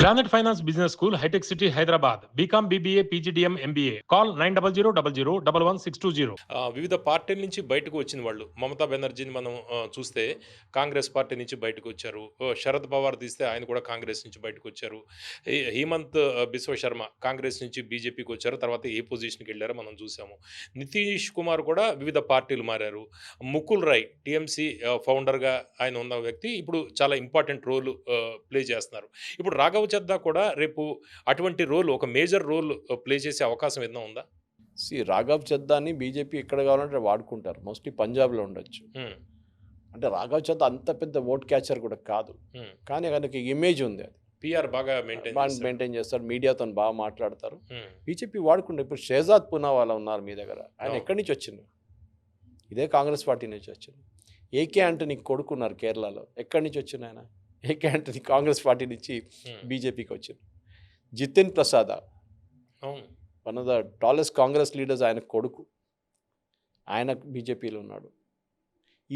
Planet Finance Business School, High-Tech City, Hyderabad. BCom, BBA, PGDM, MBA. Call 900 వివిధ పార్టీల నుంచి బయటకు వచ్చిన వాళ్ళు మమతా బెనర్జీని మనం చూస్తే కాంగ్రెస్ పార్టీ నుంచి బయటకు వచ్చారు. శరద్ పవార్ తీస్తే ఆయన కూడా కాంగ్రెస్ నుంచి బయటకు వచ్చారు. హేమంత్ బిశ్వ శర్మ కాంగ్రెస్ నుంచి బీజేపీకి వచ్చారు. తర్వాత ఏ పొజిషన్కి వెళ్ళారో మనం చూసాము. నితీష్ కుమార్ కూడా వివిధ పార్టీలు మారారు. ముకుల్ రాయ్ టీఎంసీ ఫౌండర్గా ఆయన ఉన్న వ్యక్తి ఇప్పుడు చాలా ఇంపార్టెంట్ రోల్ ప్లే చేస్తున్నారు. ఇప్పుడు రాఘవ్ చద్దా కూడా రేపు అటువంటి రోల్, ఒక మేజర్ రోల్ ప్లే చేసే అవకాశం ఏదైనా ఉందా? రాఘవ్ చద్దాని బీజేపీ ఎక్కడ కావాలంటే వాడుకుంటారు. మోస్ట్లీ పంజాబ్లో ఉండొచ్చు. అంటే రాఘవ్ చద్దా అంత పెద్ద ఓట్ క్యాచర్ కూడా కాదు, కానీ ఆయనకి ఇమేజ్ ఉంది. అది పిఆర్ బాగా మెయింటైన్ చేస్తారు, మీడియాతో బాగా మాట్లాడతారు. బీజేపీ వాడుకుంటారు. ఇప్పుడు షేజాద్ పూనావాలా ఉన్నారు మీ దగ్గర. ఆయన ఎక్కడి నుంచి వచ్చిండు? ఇదే కాంగ్రెస్ పార్టీ నుంచి వచ్చింది. ఏకే ఆంటనీ కొడుకున్నారు కేరళలో. ఎక్కడి నుంచి వచ్చింది ఆయన? ఏకే ఆంటనీ కాంగ్రెస్ పార్టీ నుంచి బీజేపీకి వచ్చింది. Jithin Prasad, one of the tallest Congress leaders, ఆయన కొడుకు, ఆయన బీజేపీలో ఉన్నాడు.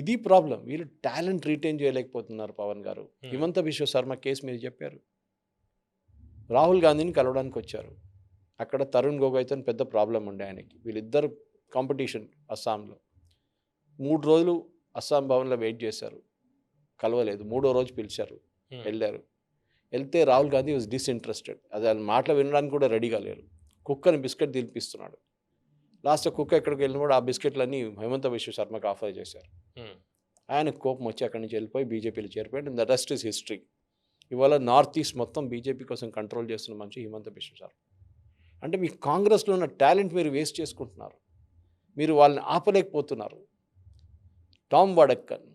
ఇది ప్రాబ్లం. వీళ్ళు టాలెంట్ రీటైన్ చేయలేకపోతున్నారు. పవన్ గారు హిమంత బిశ్వ శర్మ కేసు మీరు చెప్పారు. రాహుల్ గాంధీని కలవడానికి వచ్చారు. అక్కడ తరుణ్ గొగోయ్తో పెద్ద ప్రాబ్లం ఉండే ఆయనకి. వీళ్ళిద్దరు కాంపిటీషన్ అస్సాంలో. 3 రోజులు అస్సాం భవన్లో వెయిట్ చేశారు, కలవలేదు. 3వ రోజు పిలిచారు, వెళ్ళారు. వెళ్తే రాహుల్ గాంధీ వాజ్ డిస్ఇంట్రెస్టెడ్. అది ఆయన మాటలు వినడానికి కూడా రెడీగా లేరు. కుక్కని బిస్కెట్ తినిపిస్తున్నాడు. లాస్ట్ కుక్క ఎక్కడికి వెళ్ళిన కూడా ఆ బిస్కెట్లన్నీ హేమంత బిశ్వ శర్మకి ఆఫర్ చేశారు. ఆయనకు కోపం వచ్చి అక్కడి నుంచి వెళ్ళిపోయి బీజేపీలో చేరిపోయాడు. The rest is history. ఇవాళ నార్త్ ఈస్ట్ మొత్తం బీజేపీ కోసం కంట్రోల్ చేస్తున్న మనిషి హిమంత బిశ్వ శర్మ. అంటే మీ కాంగ్రెస్లో ఉన్న టాలెంట్ మీరు వేస్ట్ చేసుకుంటున్నారు. మీరు వాళ్ళని ఆపలేకపోతున్నారు. టామ్ వడక్కన్,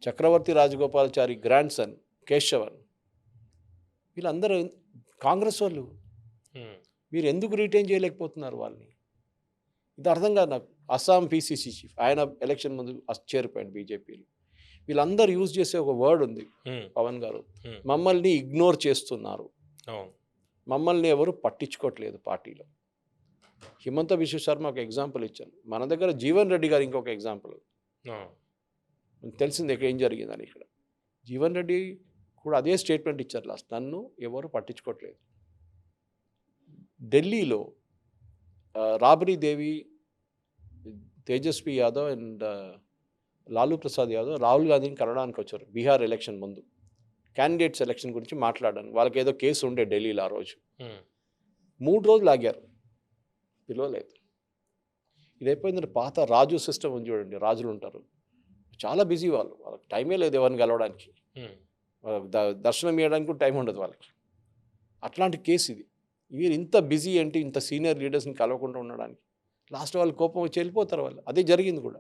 చక్రవర్తి రాజగోపాల్చారి గ్రాండ్ సన్ కేశవన్, వీళ్ళందరూ కాంగ్రెస్ వాళ్ళు. మీరు ఎందుకు రిటైన్ చేయలేకపోతున్నారు వాళ్ళని? ఇది అర్థం కాదు నాకు. అస్సాం పీసీసీ చీఫ్, ఆయన ఎలక్షన్ ముందు చేరిపోయాడు బీజేపీలో. వీళ్ళందరూ యూజ్ చేసే ఒక వర్డ్ ఉంది పవన్ గారు, మమ్మల్ని ఇగ్నోర్ చేస్తున్నారు, మమ్మల్ని ఎవరు పట్టించుకోవట్లేదు పార్టీలో. హిమంత బిశ్వ శర్మ ఒక ఎగ్జాంపుల్ ఇచ్చాను. మన దగ్గర జీవన్ రెడ్డి గారు ఇంకొక ఎగ్జాంపుల్. తెలిసింది ఇక్కడ ఏం జరిగిందని. ఇక్కడ జీవన్ రెడ్డి కూడా అదే స్టేట్మెంట్ ఇచ్చారు లాస్ట్, నన్ను ఎవరు పట్టించుకోవట్లేదు. ఢిల్లీలో రాబరీ దేవి, తేజస్వి యాదవ్ అండ్ లాలూ ప్రసాద్ యాదవ్ రాహుల్ గాంధీని కలవడానికి వచ్చారు బీహార్ ఎలక్షన్ ముందు. క్యాండిడేట్స్ ఎలక్షన్ గురించి మాట్లాడాను. వాళ్ళకి ఏదో కేసు ఉండే ఢిల్లీలో ఆ రోజు. 3 రోజులు ఆగారు, పిలవలేదు. ఇదైపోయిందంటే పాత రాజు సిస్టమ్ ఉంది చూడండి, రాజులు ఉంటారు, చాలా బిజీ వాళ్ళు, వాళ్ళకి టైమే లేదు ఎవరిని కలవడానికి, దర్శనం ఇవ్వడానికి కూడా టైం ఉండదు వాళ్ళకి. అట్లాంటి కేసు ఇది. వీరు ఇంత బిజీ ఏంటి ఇంత సీనియర్ లీడర్స్ని కలవకుండా ఉండడానికి? లాస్ట్ వాళ్ళు కోపం వచ్చి వెళ్ళిపోతారు వాళ్ళు. అదే జరిగింది కూడా.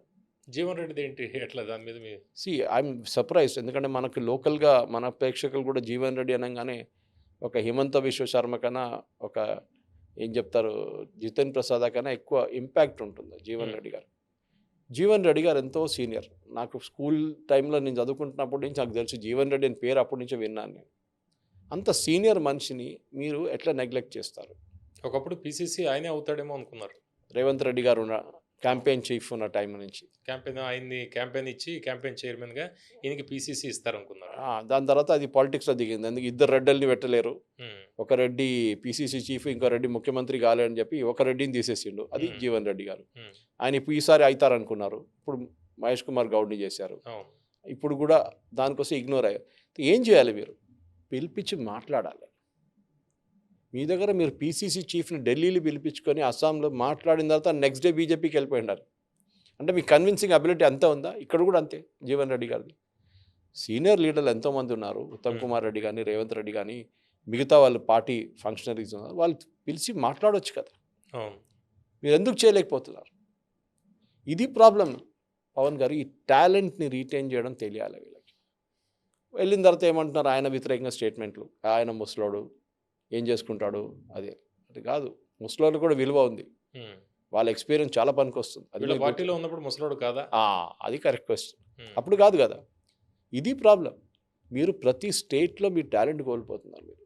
జీవన్ రెడ్డిది ఏంటి ఎట్లా దాని మీద? I'm surprised. ఎందుకంటే మనకు లోకల్గా మన ప్రేక్షకులు కూడా జీవన్ రెడ్డి అనగానే ఒక హిమంత బిశ్వ శర్మ కన్నా, ఒక ఏం చెప్తారు, జితేన్ ప్రసాద్ కన్నా ఎక్కువ ఇంపాక్ట్ ఉంటుంది జీవన్ రెడ్డి గారు. జీవన్ రెడ్డి గారు ఎంతో సీనియర్. నాకు స్కూల్ టైంలో నేను చదువుకుంటున్నప్పటి నుంచి నాకు తెలుసు జీవన్ రెడ్డి అని పేరు అప్పటి నుంచే విన్నాను నేను. అంత సీనియర్ మనిషిని మీరు ఎట్లా నెగ్లెక్ట్ చేస్తారు? ఒకప్పుడు పీసీసీ ఆయనే అవుతాడేమో అనుకున్నారు. రేవంత్ రెడ్డి గారు ఉన్న క్యాంపెయిన్ చీఫ్ ఉన్న టైం నుంచి ఆయన్ని క్యాంపెయిన్ ఇచ్చి క్యాంపెయిన్ చైర్మన్గా ఈయనకి పీసీసీ ఇస్తారనుకున్నారు. దాని తర్వాత అది పాలిటిక్స్లో దిగింది. ఎందుకు 2 రెడ్డిల్ని పెట్టలేరు, ఒక రెడ్డి పీసీసీ చీఫ్, ఇంకో రెడ్డి ముఖ్యమంత్రి కాలేదని చెప్పి ఒక రెడ్డిని తీసేసిండు. అది జీవన్ రెడ్డి గారు. ఆయన ఇప్పుడు ఈసారి అవుతారనుకున్నారు. ఇప్పుడు మహేష్ కుమార్ గౌడ్ని చేశారు. ఇప్పుడు కూడా దానికోసం ఇగ్నోర్ అయ్యారు. ఏం చేయాలి? మీరు పిలిపించి మాట్లాడాలి. మీ దగ్గర మీరు పీసీసీ చీఫ్ని ఢిల్లీలో పిలిపించుకొని అస్సాంలో మాట్లాడిన తర్వాత నెక్స్ట్ డే బీజేపీకి వెళ్ళిపోయి ఉండాలి. అంటే మీ కన్విన్సింగ్ అబిలిటీ అంతే ఉందా? ఇక్కడ కూడా అంతే. జీవన్ రెడ్డి గారిది సీనియర్ లీడర్లు ఎంతోమంది ఉన్నారు, ఉత్తమ్ కుమార్ రెడ్డి కానీ, రేవంత్ రెడ్డి కానీ, మిగతా వాళ్ళు పార్టీ ఫంక్షనరీస్ ఉన్నారు, వాళ్ళు పిలిచి మాట్లాడవచ్చు కదా. మీరు ఎందుకు చేయలేకపోతున్నారు? ఇది ప్రాబ్లం పవన్ గారు. ఈ టాలెంట్ని రీటైన్ చేయడం తెలియాలి వీళ్ళకి. వెళ్ళిన తర్వాత ఏమంటున్నారు, ఆయన వ్యతిరేకంగా స్టేట్మెంట్లు, ఆయన ముసలోడు ఏం చేసుకుంటాడు, అది కాదు. ముసలోడు కూడా విలువ ఉంది, వాళ్ళ ఎక్స్పీరియన్స్ చాలా పనికి వస్తుంది. అది పార్టీలో ఉన్నప్పుడు ముసలోడు కాదా? అది కరెక్ట్ క్వశ్చన్. అప్పుడు కాదు కదా. ఇది ప్రాబ్లం. మీరు ప్రతి స్టేట్లో మీ టాలెంట్ కోల్పోతున్నారు. మీరు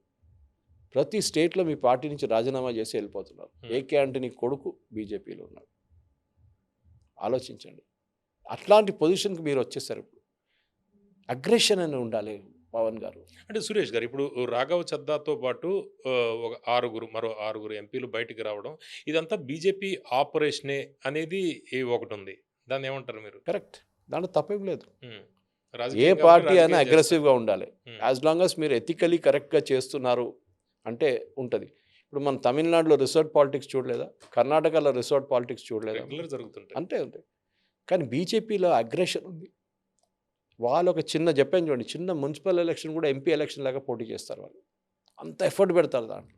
ప్రతి స్టేట్లో మీ పార్టీ నుంచి రాజీనామా చేసి వెళ్ళిపోతున్నారు. ఏకే ఆంటనీ కొడుకు బీజేపీలో ఉన్నాడు. ఆలోచించండి. అట్లాంటి పొజిషన్కి మీరు వచ్చేసారు. ఇప్పుడు అగ్రెషన్ అని ఉండాలి. పవన్ గారు. అంటే సురేష్ గారు ఇప్పుడు రాఘవ్ చద్దాతో పాటు ఒక మరో ఆరుగురు ఎంపీలు బయటికి రావడం ఇదంతా బీజేపీ ఆపరేషనే అనేది ఒకటుంది. దాన్నేమంటారు మీరు? కరెక్ట్. దాంట్లో తప్పేం లేదు. హ్మ్. ఏ రాజకీయం కాబట్టి పార్టీ అయినా రాజకీయం చేస్తారు. అగ్రెసివ్‌గా ఉండాలి. హ్మ్. యాజ్ లాంగ్ యాస్ మీరు ఎథికల్లీ కరెక్ట్‌గా చేస్తున్నారు అంటే ఉంటది. ఇప్పుడు మనం తమిళనాడులో రిసార్ట్ పాలిటిక్స్ చూడలేదా? కర్ణాటకలో రిసార్ట్ పాలిటిక్స్ చూడలేదా? రెగ్యులర్ జరుగుతుంటాయి. అంతే ఉంటాయి. కానీ బీజేపీలో అగ్రెషన్ ఉంది. వాళ్ళు ఒక చిన్న చెప్పాను చూడండి, చిన్న మున్సిపల్ ఎలక్షన్ కూడా ఎంపీ ఎలక్షన్ లాగా పోటీ చేస్తారు వాళ్ళు. అంత ఎఫర్ట్ పెడతారు దాంట్లో.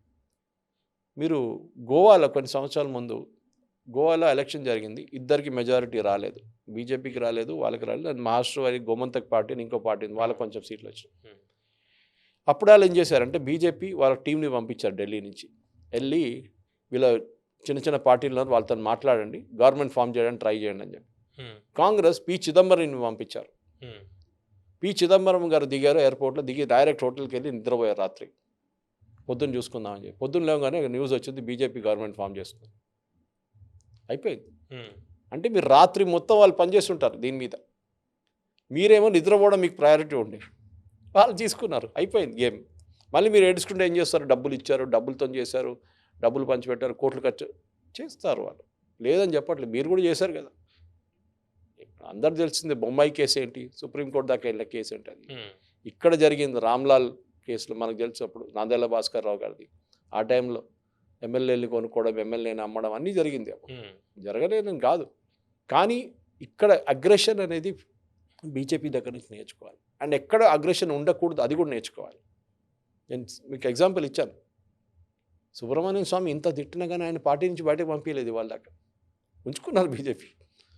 మీరు గోవాలో కొన్ని సంవత్సరాల ముందు గోవాలో ఎలక్షన్ జరిగింది. ఇద్దరికి మెజారిటీ రాలేదు. బీజేపీకి రాలేదు, వాళ్ళకి రాలేదు. అండ్ మహారాష్ట్ర వారి గోమంతక్ పార్టీ అని ఇంకో పార్టీ ఉంది. వాళ్ళకి కొంచెం సీట్లు వచ్చినాయి. హ్మ్. అప్పుడు వాళ్ళు ఏం చేశారంటే బీజేపీ వాళ్ళ టీంని పంపించారు ఢిల్లీ నుంచి. వెళ్ళి వీళ్ళ చిన్న చిన్న పార్టీలను వాళ్ళతో మాట్లాడండి, గవర్నమెంట్ ఫామ్ చేయడానికి ట్రై చేయండి అని చెప్పి. హ్మ్. కాంగ్రెస్ పి చిదంబరంని పంపించారు. హ్మ్. పి చిదంబరం గారు దిగారు ఎయిర్పోర్ట్లో, దిగి డైరెక్ట్ హోటల్కి వెళ్ళి నిద్రపోయారు రాత్రి. పొద్దున్న చూసుకుందామని చెప్పి. పొద్దున్న లేవగానే న్యూస్ వచ్చింది, బీజేపీ గవర్నమెంట్ ఫామ్ చేస్తుంది. అయిపోయింది. హ్మ్. అంటే మీరు రాత్రి మొత్తం వాళ్ళు పనిచేస్తుంటారు దీని మీద. మీరేమో నిద్రపోవడం మీకు ప్రయారిటీ ఉండి వాళ్ళు తీసుకున్నారు, అయిపోయింది గేమ్. మళ్ళీ మీరు ఏడుచుకుంటే ఏం చేస్తారు? డబ్బులు ఇచ్చారు, డబ్బులతో చేశారు, డబ్బులు పంచిపెట్టారు, కోట్లు ఖర్చు చేస్తారు వాళ్ళు. లేదని చెప్పట్లేదు, మీరు కూడా చేశారు కదా. అందరు తెలిసిందే బొంబాయి కేసు ఏంటి, సుప్రీంకోర్టు దాకా వెళ్ళిన కేసు ఏంటి అది. హ్మ్. ఇక్కడ జరిగింది రామ్లాల్ కేసులో మనకు తెలుసు. అప్పుడు నాందేళ్ల భాస్కర్ రావు గారిది ఆ టైంలో ఎమ్మెల్యేని కొనుక్కోవడం, ఎమ్మెల్యేని అమ్మడం అన్నీ జరిగింది. అప్పుడు హ్మ్. జరగలేదని కాదు, కానీ ఇక్కడ అగ్రెషన్ అనేది బీజేపీ దగ్గర నుంచి నేర్చుకోవాలి. అండ్ ఎక్కడ అగ్రెషన్ ఉండకూడదు అది కూడా నేర్చుకోవాలి. నేను మీకు ఎగ్జాంపుల్ ఇచ్చాను. సుబ్రహ్మణ్యం స్వామి ఇంత తిట్టినా కానీ ఆయన పార్టీ నుంచి బయటకు పంపించలేదు, వాళ్ళ దాకా ఉంచుకున్నారు బీజేపీ.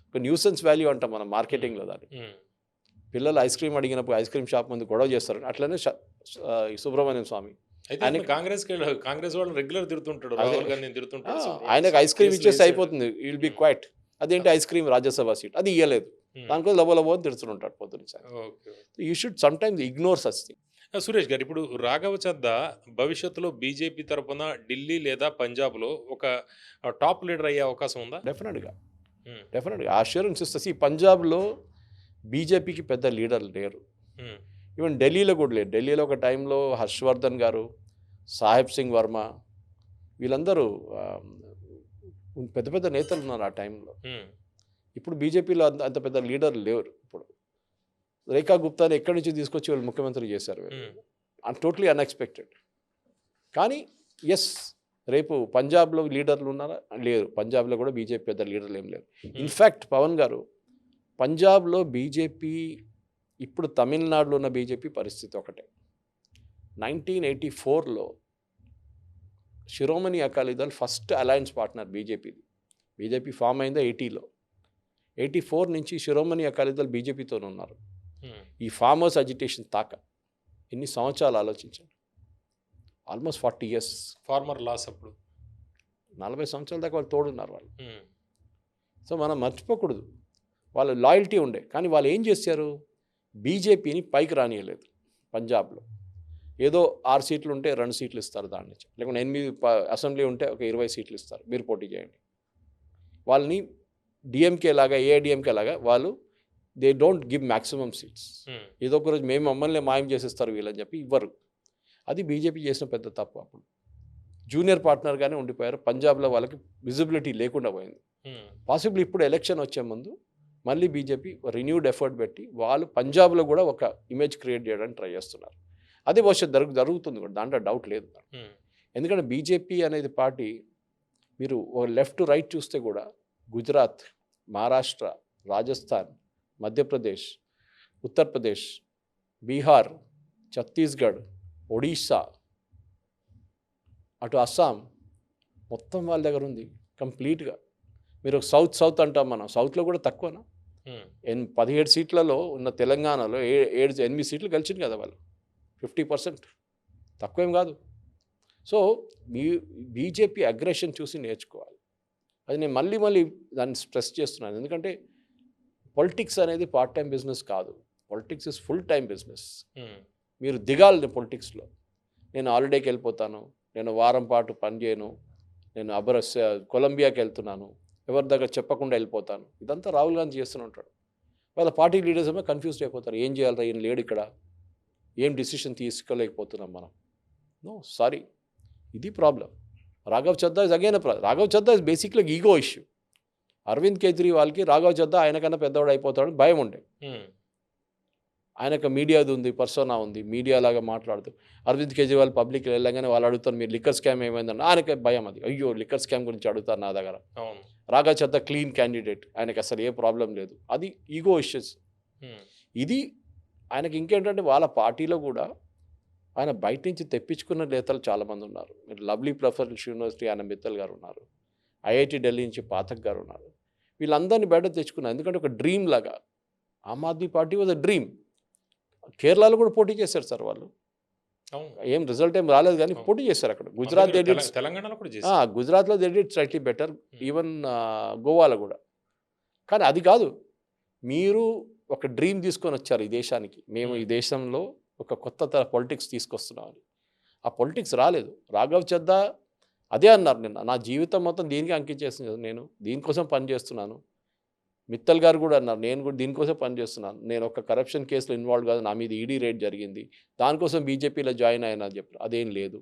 ఒక న్యూసెన్స్ వాల్యూ అంటాం మనం మార్కెటింగ్లో దాన్ని. హ్మ్. పిల్లలు ఐస్ క్రీమ్ అడిగినప్పుడు ఐస్ క్రీమ్ షాప్ ముందు గొడవ చేస్తారు, అట్లనే ఈ సుబ్రహ్మణ్యం స్వామి అయితే ఆయనకి- కాంగ్రెస్ వాళ్ళు రెగ్యులర్ తిడుతుంటాడు, అదే. రాహుల్ గాంధీని తిడుతుంటాడు. ఆయనకు ఐస్ క్రీమ్ కేసులు ఇచ్చేసి వేసాడు. అయిపోతుంది, విల్ బీ క్వైట్. అదేంటి ఐస్ క్రీమ్ రాజ్యసభ సీట్ అది ఇవ్వలేదు, హ్మ్. దానికోసం లబో అని తిడుతుంటాడు పొద్దున్న sir. Okay. You should some times ignore such thing. Suresh గారు ఇప్పుడు రాఘవ చద్దా భవిష్యత్తులో బీజేపీ తరపున ఢిల్లీ లేదా పంజాబ్లో ఒక టాప్ లీడర్ అయ్యే అవకాశం ఉందా? డెఫినెట్గా హ్మ్. డెఫినెట్గా అష్యూరెన్స్ ఇస్తుంది. ఈ పంజాబ్లో బీజేపీకి పెద్ద లీడర్లు లేరు, హ్మ్. ఈవెన్ ఢిల్లీలో కూడా లేరు. ఢిల్లీలో ఒక టైంలో హర్షవర్ధన్ గారు, సాహెబ్ సింగ్ వర్మ, వీళ్ళందరూ పెద్ద పెద్ద నేతలు ఉన్నారు ఆ టైంలో. హ్మ్. ఇప్పుడు బీజేపీలో అంత పెద్ద లీడర్లు లేరు. ఇప్పుడు రేఖా గుప్తాని ఎక్కడి నుంచి తీసుకొచ్చి వాళ్ళు ముఖ్యమంత్రి చేశారు. హ్మ్. Totally unexpected. కానీ ఎస్, రేపు పంజాబ్లో లీడర్లు ఉన్నారా? లేరు. పంజాబ్లో కూడా బీజేపీ పెద్ద లీడర్లు ఏం లేరు. ఇన్ఫ్యాక్ట్ పవన్ గారు, పంజాబ్లో బీజేపీ ఇప్పుడు తమిళనాడులో ఉన్న బీజేపీ పరిస్థితి ఒకటే. 1984లో Shiromani Akali Dal first alliance partner బీజేపీది. బీజేపీ ఫామ్ అయిందో 80లో. 84 నుంచి శిరోమణి అకాలీదళ్ బీజేపీతో ఉన్నారు. హ్మ్. ఈ ఫార్మర్స్ అజిటేషన్ తాక ఎన్ని సంవత్సరాలు ఆలోచించండి, ఆల్మోస్ట్ 40 years, ఫార్మర్ లాస్ అప్పుడు 40 సంవత్సరాల దాకా వాళ్ళు తోడున్నారు వాళ్ళు. హ్మ్. సో మనం మర్చిపోకూడదు, వాళ్ళ లాయల్టీ ఉండే. కానీ వాళ్ళు ఏం చేశారు, బీజేపీని పైకి రానియలేదు. పంజాబ్లో ఏదో 6 సీట్లు ఉంటే 2 సీట్లు ఇస్తారు దాని నుంచి, లేకుంటే 8 అసెంబ్లీ ఉంటే ఒక 20 సీట్లు ఇస్తారు, మీరు పోటీ చేయండి. వాళ్ళని డిఎంకే లాగా, ఏఐడిఎంకే లాగా వాళ్ళు they don't give maximum seats. హ్మ్. ఏదో ఒక రోజు మేము మమ్మల్ని మాయం చేసేస్తారు వీళ్ళని చెప్పి ఇవ్వరు. అది బీజేపీ చేసిన పెద్ద తప్పు. అప్పుడు జూనియర్ పార్ట్నర్గానే ఉండిపోయారు. పంజాబ్లో వాళ్ళకి విజిబిలిటీ లేకుండా పోయింది. హ్మ్. పాసిబుల్ ఇప్పుడు ఎలక్షన్ వచ్చే ముందు మళ్ళీ బీజేపీ రిన్యూడ్ ఎఫర్ట్ పెట్టి వాళ్ళు పంజాబ్లో కూడా ఒక ఇమేజ్ క్రియేట్ చేయడానికి ట్రై చేస్తున్నారు. అదే భవిష్యత్తు జరుగుతుంది కూడా, దాంట్లో డౌట్ లేదు. హ్మ్. ఎందుకంటే బీజేపీ అనేది పార్టీ మీరు లెఫ్ట్ టు రైట్ చూస్తే కూడా గుజరాత్, మహారాష్ట్ర, రాజస్థాన్, మధ్యప్రదేశ్, ఉత్తరప్రదేశ్, బీహార్, ఛత్తీస్గఢ్, ఒడిస్సా, అటు అస్సాం, మొత్తం వాళ్ళ దగ్గర ఉంది కంప్లీట్గా. మీరు సౌత్ అంటాం మనం, సౌత్లో కూడా తక్కువనా? హ్మ్. 17 సీట్లలో ఉన్న తెలంగాణలో 8 సీట్లు గెలిచింది కదా వాళ్ళు, 50%, తక్కువేం కాదు. సో బీజేపీ అగ్రెషన్ చూసి నేర్చుకోవాలి. అది నేను మళ్ళీ దాన్ని స్ట్రెస్ చేస్తున్నాను. ఎందుకంటే పొలిటిక్స్ అనేది పార్ట్ టైం బిజినెస్ కాదు, politics is full time business. హ్మ్. మీరు దిగాలి పొలిటిక్స్లో. నేను హాలిడేకి వెళ్ళిపోతాను, నేను వారం పాటు పని చేయను, నేను కొలంబియాకి వెళ్తున్నాను, ఎవరి దగ్గర చెప్పకుండా వెళ్ళిపోతాను, ఇదంతా రాహుల్ గాంధీ చేస్తూనే ఉంటాడు. వాళ్ళ పార్టీ లీడర్స్ ఏమో కన్ఫ్యూజ్డ్ అయిపోతారు, ఏం చేయాలరా ఈయన లేడు ఇక్కడ, ఏం డిసిషన్ తీసుకోలేకపోతున్నాం మనం. నో సారీ, ఇది problem. Raghav Chadha is again Raghav Chadha is basically ego issue. Arvind కేజ్రీవాల్కి రాఘవ్ చద్దా ఆయనకన్నా పెద్దవాడు అయిపోతాడని భయం ఉండే. ఆయనకు మీడియాది ఉంది, పర్సోనా ఉంది, మీడియా లాగా మాట్లాడుతూ అరవింద్ కేజ్రీవాల్ పబ్లిక్ వెళ్ళగానే వాళ్ళు అడుగుతారు మీరు లిక్కర్ స్కామ్ ఏమైందని, ఆయనకి భయం అది, అయ్యో లిక్కర్ స్కామ్ గురించి అడుగుతారు నా దగ్గర. రాఘవ్ చద్దా క్లీన్ క్యాండిడేట్, ఆయనకి అసలు ఏ ప్రాబ్లం లేదు. అది ఈగో ఇష్యూస్. ఇది ఆయనకి ఇంకేంటంటే వాళ్ళ పార్టీలో కూడా ఆయన బయట నుంచి తెప్పించుకున్న నేతలు చాలామంది ఉన్నారు. మీరు లవ్లీ ప్రొఫెషనల్ యూనివర్సిటీ ఆయన మిత్తల్ గారు ఉన్నారు, ఐఐటి ఢిల్లీ నుంచి పాఠక్ గారు ఉన్నారు. వీళ్ళందరినీ బయట తెచ్చుకున్నారు ఎందుకంటే ఒక డ్రీమ్ లాగా. Aam Aadmi party was a dream. కేరళలో కూడా పోటీ చేశారు సార్ వాళ్ళు, ఏం రిజల్ట్ ఏం రాలేదు కానీ పోటీ చేశారు అక్కడ. గుజరాత్ తెలంగాణలో కూడా గుజరాత్లో they did slightly better, even గోవాలో కూడా. కానీ అది కాదు, మీరు ఒక డ్రీమ్ తీసుకొని వచ్చారు ఈ దేశానికి, మేము ఈ దేశంలో ఒక కొత్త తర పొలిటిక్స్ తీసుకొస్తున్నామని. ఆ పొలిటిక్స్ రాలేదు. రాఘవ్ చద్దా అదే అన్నారు నిన్న, నా జీవితం మొత్తం దీనికి అంకించేస్తుంది, నేను దీనికోసం పనిచేస్తున్నాను. మిత్తల్ గారు కూడా అన్నారు, నేను కూడా దీనికోసం పనిచేస్తున్నాను, నేను ఒక కరప్షన్ కేసులో ఇన్వాల్వ్ కాదు, నా మీద ఈడీ రేడ్ జరిగింది, దానికోసం బీజేపీలో జాయిన్ అయినా చెప్పారు. అదేం లేదు.